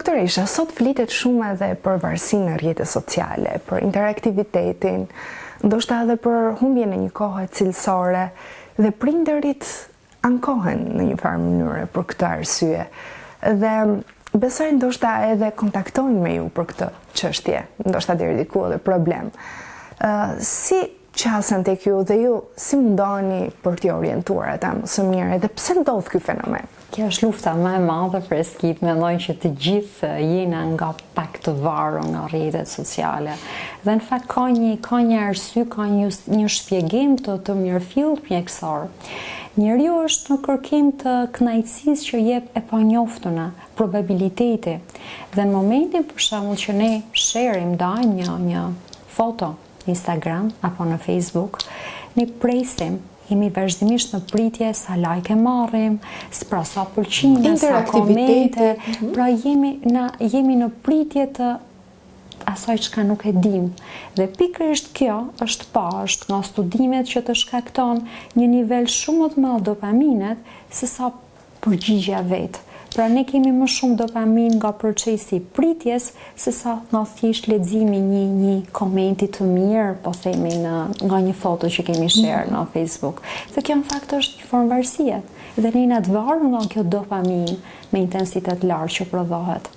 Doktoresha, sot flitet shumë edhe për varësinë në rrjetet sociale, për interaktivitetin, ndoshta edhe për humbjen e një kohe cilësore, dhe prindërit ankohen në një farë mënyre për këtë arsye. Dhe besoj ndoshta edhe kontaktojnë me ju për këtë çështje, ndoshta deri diku edhe problem. Si qasen tek ju dhe ju si mundoni për t'i orientuar ata më së miri dhe pse ndodh ky fenomen? Kjo është lufta më e madhe për eskit, mendoj që të gjithë jena nga pak të varur nga rrjetet sociale. Dhe në fakt ka një arsye, ka një shpjegim të mirëfillt mjekësor. Njeriu është në kërkim të kënaqësisë që jep e panjoftuna, probabiliteti. Dhe në momentin për shembull që ne shërim një foto në Instagram apo në Facebook, ne presim, jemi vazhdimisht në pritje sa like e marrim, pra sa pëlqime, sa komente, pra jemi në pritje të asaj çka nuk e dim. Dhe pikërisht kjo është nga studimet që të shkakton një nivel shumë më të madh dopaminet se sa përgjigja vetë. Pra ne kemi më shumë dopamin nga procesi i pritjes se sa nga thjesht leximi një komenti të mirë, po themi nga një foto që kemi share në Facebook. Dhe kjo në fakt është një formë varësie. Dhe ne jena të varur nga kjo dopamin me intensitet lartë që prodhohet.